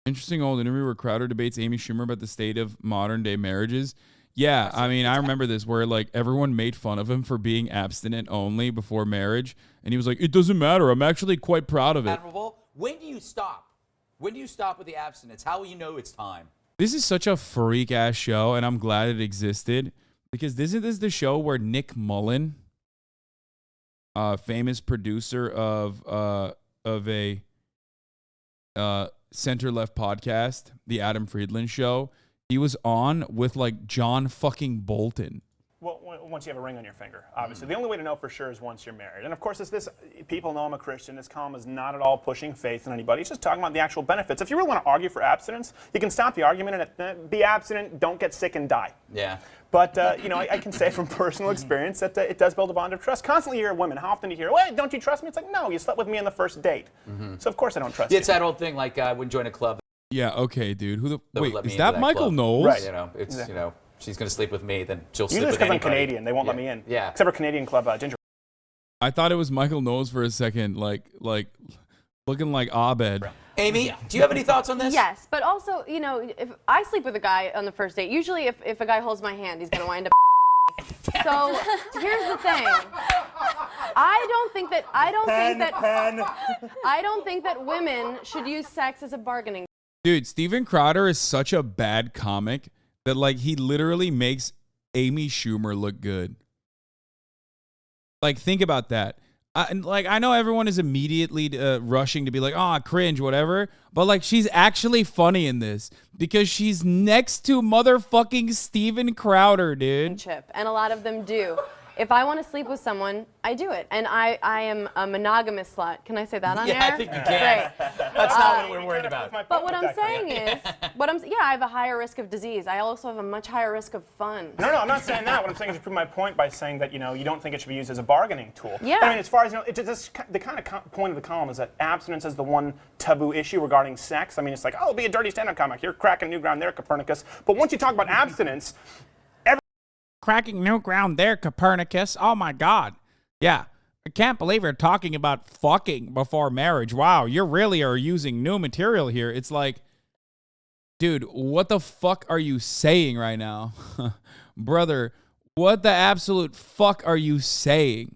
Interesting old interview where Crowder debates Amy Schumer about the state of modern day marriages. Yeah, I mean, I remember this where like everyone made fun of him for being abstinent only before marriage, and he was like, "It doesn't matter. I'm actually quite proud of it." Admirable. When do you stop? When do you stop with the abstinence? How will you know it's time? This is such a freak ass show, and I'm glad it existed because this is the show where Nick Mullen, famous producer of a center left podcast, the Adam Friedland Show, he was on with like John fucking Bolton. Well, once you have a ring on your finger, obviously. The only way to know for sure is once you're married. And of course, people know I'm a Christian. This column is not at all pushing faith in anybody. It's just talking about the actual benefits. If you really want to argue for abstinence, you can stop the argument and be abstinent, don't get sick and die. Yeah. But, I can say from personal experience that it does build a bond of trust. Constantly you hear women, how often do you hear, "Wait, don't you trust me?" It's like, no, you slept with me on the first date. So of course I don't trust you. It's that old thing like I wouldn't join a club. Yeah, okay, dude. Wait, is that Michael club. Knowles? Right. She's going to sleep with me, then she'll Usually sleep it's with because I'm anybody. Canadian. They won't let me in. Yeah. Except for Canadian Club Ginger. I thought it was Michael Knowles for a second, like looking like Abed. Amy, do you have any thoughts on this? Yes, but also, if I sleep with a guy on the first date, usually if a guy holds my hand, he's going to wind up. So here's the thing. I don't think that women should use sex as a bargaining. Dude, Steven Crowder is such a bad comic that like he literally makes Amy Schumer look good. Like, think about that. I know everyone is immediately rushing to be like, "Oh, cringe," whatever. But like, she's actually funny in this because she's next to motherfucking Steven Crowder, dude. And a lot of them do. If I want to sleep with someone, I do it. And I am a monogamous slut. Can I say that on air? Yeah, I think you can. Great. That's not what we're worried about. But what I'm saying is, I have a higher risk of disease. I also have a much higher risk of fun. No, I'm not saying that. What I'm saying is to prove my point by saying that, you don't think it should be used as a bargaining tool. Yeah. I mean, as far as, the kind of point of the column is that abstinence is the one taboo issue regarding sex. I mean, it's like, oh, be a dirty stand-up comic. You're cracking new ground there, Copernicus. But once you talk about abstinence, cracking new ground there, Copernicus. Oh my God. Yeah. I can't believe you're talking about fucking before marriage. Wow, you really are using new material here. It's like, dude, what the fuck are you saying right now? Brother, what the absolute fuck are you saying?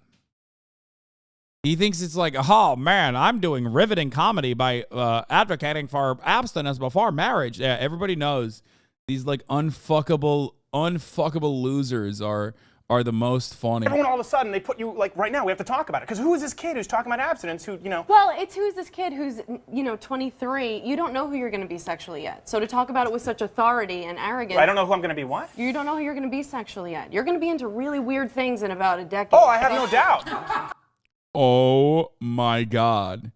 He thinks it's like, oh man, I'm doing riveting comedy by advocating for abstinence before marriage. Yeah, everybody knows these like unfuckable losers are the most funny. everyone all of a sudden, they put you, like, right now, we have to talk about it. Because who is this kid who's talking about abstinence who, Well, it's who's this kid who's, 23. You don't know who you're going to be sexually yet. So to talk about it with such authority and arrogance. I don't know who I'm going to be what? You don't know who you're going to be sexually yet. You're going to be into really weird things in about a decade. Oh, I have no doubt. Oh my God.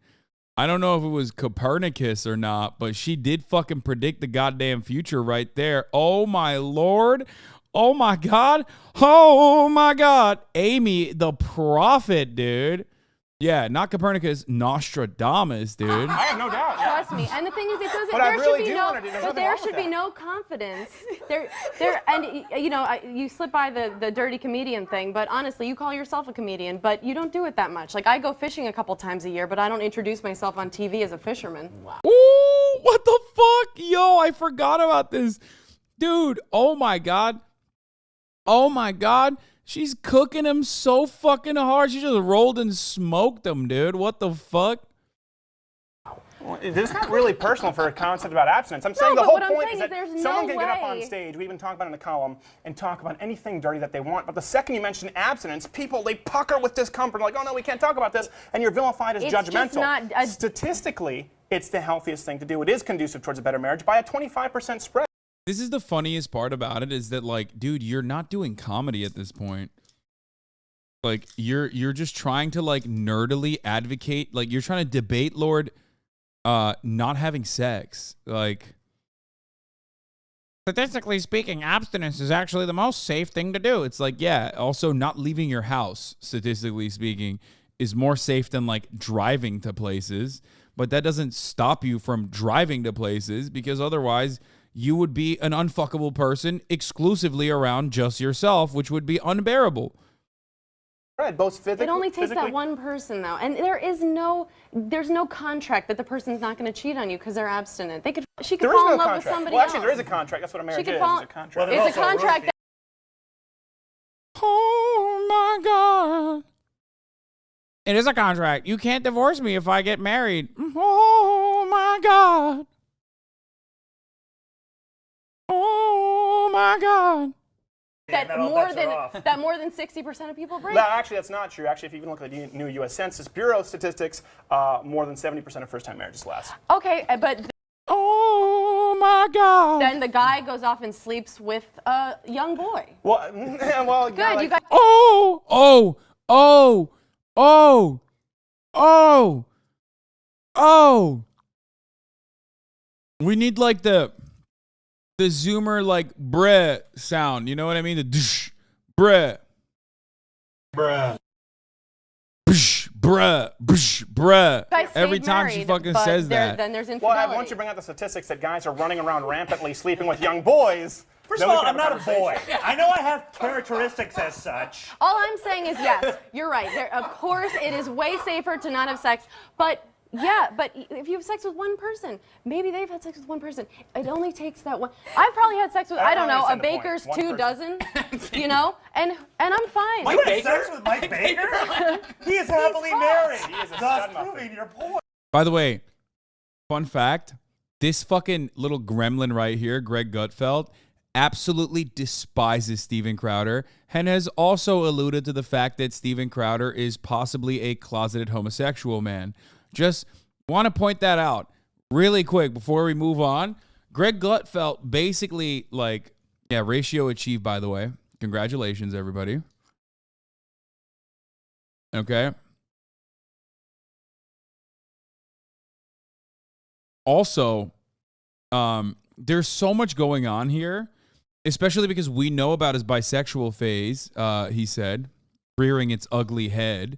I don't know if it was Copernicus or not, but she did fucking predict the goddamn future right there. Oh my Lord. Oh my God. Oh my God. Amy, the prophet, dude. Yeah, not Copernicus, Nostradamus, dude. I have no doubt. Yeah. Trust me. And the thing is, it doesn't. But I there really should be do no. want to do. There's But nothing there wrong should with be that. no confidence. You slip by the dirty comedian thing. But honestly, you call yourself a comedian, but you don't do it that much. Like I go fishing a couple times a year, but I don't introduce myself on TV as a fisherman. Wow. Ooh, what the fuck? Yo, I forgot about this. Dude, oh my God. Oh my God. She's cooking him so fucking hard. She just rolled and smoked him, dude. What the fuck? Well, it's not really personal for a concept about abstinence. I'm saying No, the but whole what I'm point saying is is there's that someone no can get up on way. stage, we even talk about it in the column, and talk about anything dirty that they want. But the second you mention abstinence, people, they pucker with discomfort, like, oh no, we can't talk about this, and you're vilified as It's just judgmental. not Statistically, it's the healthiest thing to do. It is conducive towards a better marriage by a 25% spread. This is the funniest part about it is that, like, dude, you're not doing comedy at this point. Like, you're just trying to, like, nerdily advocate. Like, you're trying to debate Lord not having sex. Like, statistically speaking, abstinence is actually the most safe thing to do. It's like, yeah, also not leaving your house, statistically speaking, is more safe than, like, driving to places. But that doesn't stop you from driving to places because otherwise you would be an unfuckable person exclusively around just yourself, which would be unbearable. Right, both physically. It only takes that one person, though, and there's no contract that the person's not going to cheat on you because they're abstinent. She could fall in love with somebody else. Well, actually, there is a contract. That's what a marriage is. It's a contract. Well, it's a contract. Oh my God. It is a contract. You can't divorce me if I get married. Oh my God. Oh my God. That more than 60% of people break. No, actually, that's not true. Actually, if you even look at the new U.S. Census Bureau statistics, more than 70% of first-time marriages last. Okay, but oh my God. Then the guy goes off and sleeps with a young boy. Well, good. Yeah, You guys. Oh. We need like the Zoomer like bruh sound. You know what I mean? The dsh, bruh. Bruh. Bsh, bruh. Bsh, bruh. Every time she fucking says that. Then there's infidelity. Well, once you bring out the statistics that guys are running around rampantly sleeping with young boys. First of all, I'm not a boy. I know I have characteristics as such. All I'm saying is yes, you're right. Of course, it is way safer to not have sex, but yeah, but if you have sex with one person, maybe they've had sex with one person. It only takes that one. I've probably had sex with, I don't know, a baker's 2 dozen, you know, and I'm fine. You had sex with Mike Baker? He is happily married. He is thus proving your point. By the way, fun fact, this fucking little gremlin right here, Greg Gutfeld, absolutely despises Steven Crowder and has also alluded to the fact that Steven Crowder is possibly a closeted homosexual man. Just want to point that out really quick before we move on. Greg Gutfeld basically ratio achieved, by the way. Congratulations, everybody. Okay. Also, there's so much going on here, especially because we know about his bisexual phase, he said, rearing its ugly head.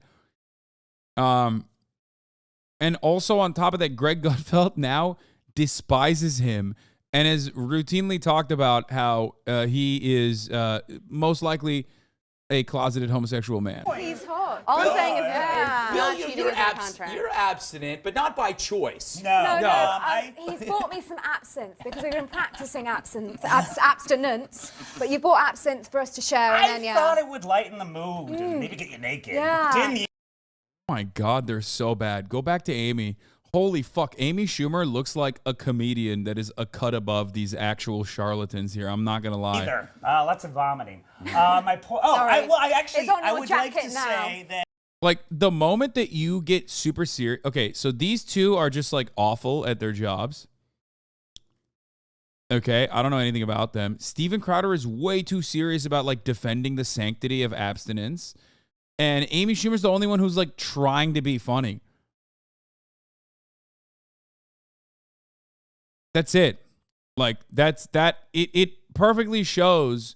And also on top of that, Greg Gutfeld now despises him and has routinely talked about how he is most likely a closeted homosexual man. He's hot. All I'm saying is Bill, you're abstinent, but not by choice. No. He's bought me some absinthe because we've been practicing abstinence. But you bought absinthe for us to share, and I thought it would lighten the mood and maybe get you naked. Yeah. Oh my God, they're so bad. Go back to Amy. Holy fuck, Amy Schumer looks like a comedian that is a cut above these actual charlatans here. I'm not gonna lie. Either. Lots of vomiting. My point. Oh, I would like to say that. Like the moment that you get super serious. Okay, so these two are just like awful at their jobs. Okay, I don't know anything about them. Steven Crowder is way too serious about like defending the sanctity of abstinence. And Amy Schumer's the only one who's like trying to be funny. That's it. Like it perfectly shows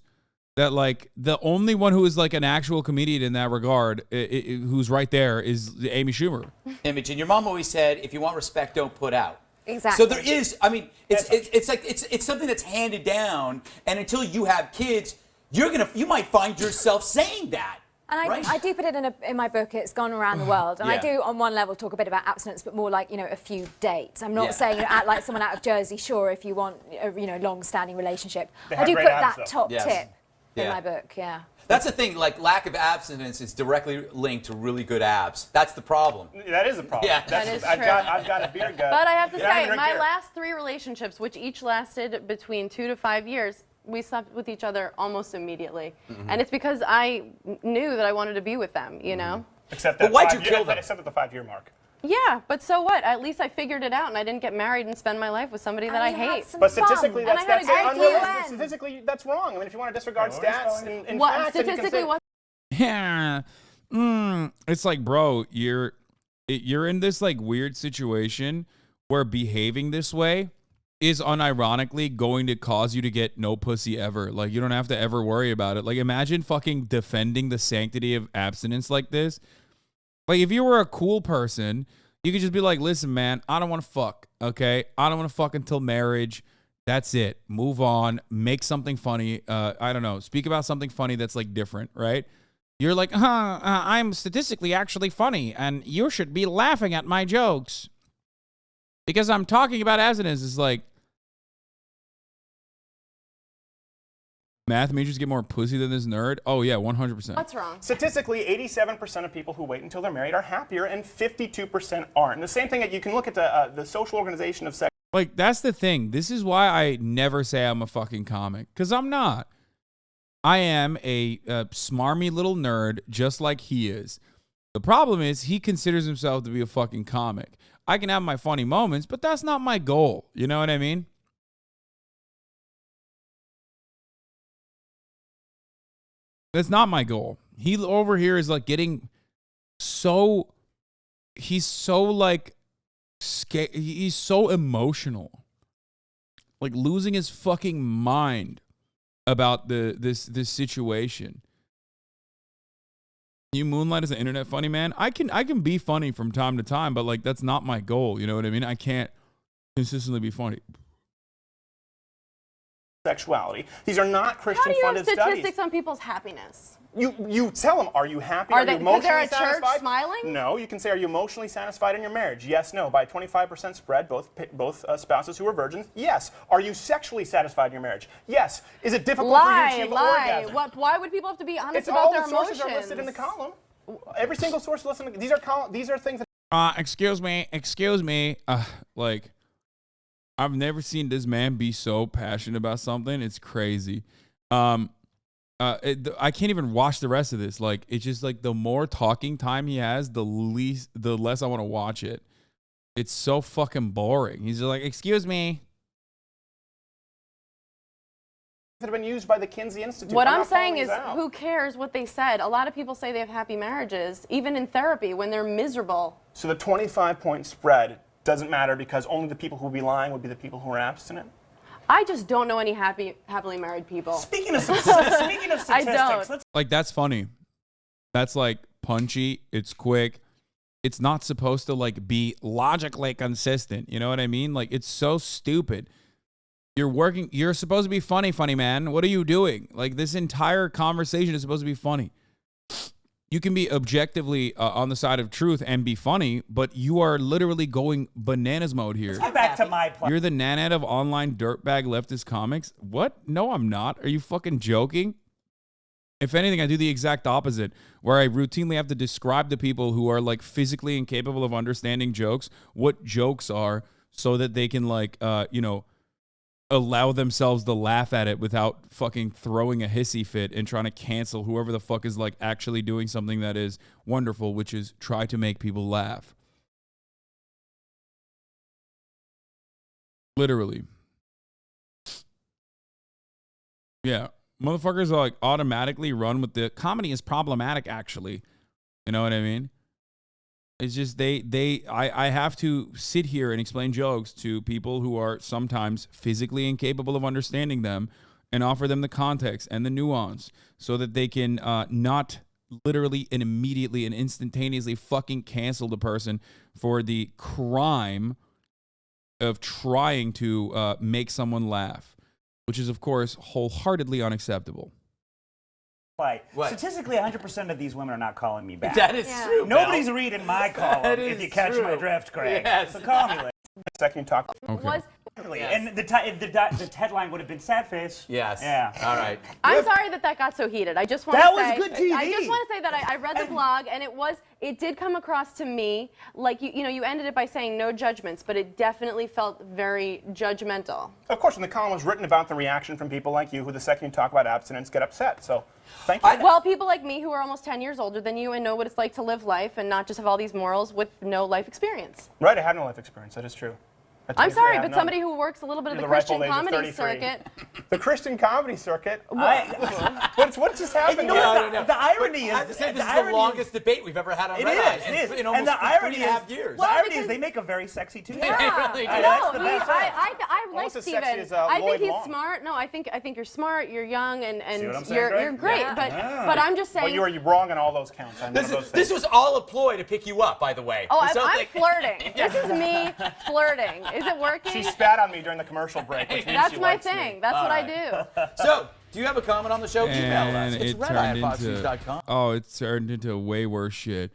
that like the only one who is like an actual comedian in that regard, who's right there, is Amy Schumer. Imogen, your mom always said, if you want respect, don't put out. Exactly. So there is, I mean, it's something that's handed down, and until you have kids, you might find yourself saying that. And I do put it in my book. It's gone around the world, and I do on one level talk a bit about abstinence, but more like a few dates. I'm not saying act like someone out of Jersey Shore if you want a long-standing relationship. I do put that top tip in my book. Yeah. That's the thing. Like lack of abstinence is directly linked to really good abs. That's the problem. That is a problem. Yeah, that is true. I've got a beer gut. But I have to say, my last 3 relationships, which each lasted between 2 to 5 years, we slept with each other almost immediately. Mm-hmm. And it's because I knew that I wanted to be with them, you know? Except at the 5-year mark. Yeah, but so what? At least I figured it out and I didn't get married and spend my life with somebody that I hate. But statistically, that's unrealistic. Statistically, that's wrong. I mean, if you want to disregard stats and facts, statistically, what? Yeah. It's like, bro, you're in this like weird situation where behaving this way is unironically going to cause you to get no pussy ever. Like, you don't have to ever worry about it. Like, imagine fucking defending the sanctity of abstinence like this. Like, if you were a cool person, you could just be like, listen, man, I don't want to fuck, okay? I don't want to fuck until marriage. That's it. Move on. Make something funny. I don't know. Speak about something funny that's, like, different, right? you're like, I'm statistically actually funny, and you should be laughing at my jokes. Because I'm talking about abstinence. It's like, math majors get more pussy than this nerd? Oh, yeah, 100%. What's wrong? Statistically, 87% of people who wait until they're married are happier, and 52% aren't. And the same thing that you can look at the social organization of sex. Like, that's the thing. This is why I never say I'm a fucking comic. Because I'm not. I am a smarmy little nerd just like he is. The problem is he considers himself to be a fucking comic. I can have my funny moments, but that's not my goal. You know what I mean? That's not my goal. He over here is like getting so, he's so like, he's so emotional. Like losing his fucking mind about this situation. You moonlight as an internet funny man. I can be funny from time to time, but like that's not my goal. You know what I mean? I can't consistently be funny. Sexuality. These are not How do Christian you have funded studies. statistics on people's happiness? You tell them, are you happy? Are they, you because emotionally they're at church satisfied? smiling? No, you can say, are you emotionally satisfied in your marriage? Yes, no. By a 25% spread, both spouses who are virgins, yes. Are you sexually satisfied in your marriage? Yes. Is it difficult for you to achieve orgasm? Why would people have to be honest It's about all their the emotions? sources are listed in the column. Every single source listed in the, these are things that. Excuse me. Like, I've never seen this man be so passionate about something. It's crazy. I can't even watch the rest of this. Like, it's just like the more talking time he has, the less I want to watch it. It's so fucking boring. He's just like, excuse me. That have been used by the Kinsey Institute. What I'm saying is, who cares what they said? A lot of people say they have happy marriages, even in therapy, when they're miserable. So the 25-point spread doesn't matter because only the people who would be lying would be the people who are abstinent? I just don't know any happily married people. Speaking of statistics, I don't. Like, that's funny. That's like punchy. It's quick. It's not supposed to like be logically consistent. You know what I mean? Like, it's so stupid. You're supposed to be funny man. What are you doing? Like, this entire conversation is supposed to be funny. You can be objectively on the side of truth and be funny, but you are literally going bananas mode here. Let's get back to my point. You're the nanette of online dirtbag leftist comics? What? No, I'm not. Are you fucking joking? If anything, I do the exact opposite, where I routinely have to describe to people who are like physically incapable of understanding jokes what jokes are so that they can like, allow themselves to laugh at it without fucking throwing a hissy fit and trying to cancel whoever the fuck is like actually doing something that is wonderful, which is try to make people laugh. Literally. Yeah. Motherfuckers are like automatically run with the comedy is problematic, actually. You know what I mean? It's just I have to sit here and explain jokes to people who are sometimes physically incapable of understanding them and offer them the context and the nuance so that they can not literally and immediately and instantaneously fucking cancel the person for the crime of trying to make someone laugh, which is, of course, wholeheartedly unacceptable. What? Statistically, 100% of these women are not calling me back. That is true. Nobody's reading my column, if you catch my drift, Craig. Yes. So call me later. Second you talk. Okay. And the headline would have been sad face. Yes. Yeah. All right. I'm sorry that got so heated. I just want That to was say good TV. I just want to say that I read the blog and it did come across to me like you ended it by saying no judgments, but it definitely felt very judgmental. Of course, when the column was written about the reaction from people like you who the second you talk about abstinence get upset. So thank you. Well, people like me who are almost 10 years older than you and know what it's like to live life and not just have all these morals with no life experience. Right, I have no life experience. That is true. I'm sorry, but somebody who works a little bit of the Christian comedy circuit. The Christian comedy circuit? What just happened? No. The irony is... I have to say, this is the longest debate we've ever had on Red Eye. It is. In almost And the irony 3.5 years. The irony is they make a very sexy Tuesday. Yeah. Really do. That's the best. I like Almost as Steven. sexy as, I think Lloyd he's Long. smart. No, I think you're smart, you're young, and See what I'm saying, you're great. Yeah. But I'm just saying. Well, you are wrong on all those counts. I'm one of those things. This was all a ploy to pick you up, by the way. Oh, I'm flirting. This is me flirting. Is it working? She spat on me during the commercial break, which means That's she my likes me. thing. That's what I do. So, Do you have a comment on the show? Email us. It's redeye@foxnews.com. Oh, it turned into way worse shit.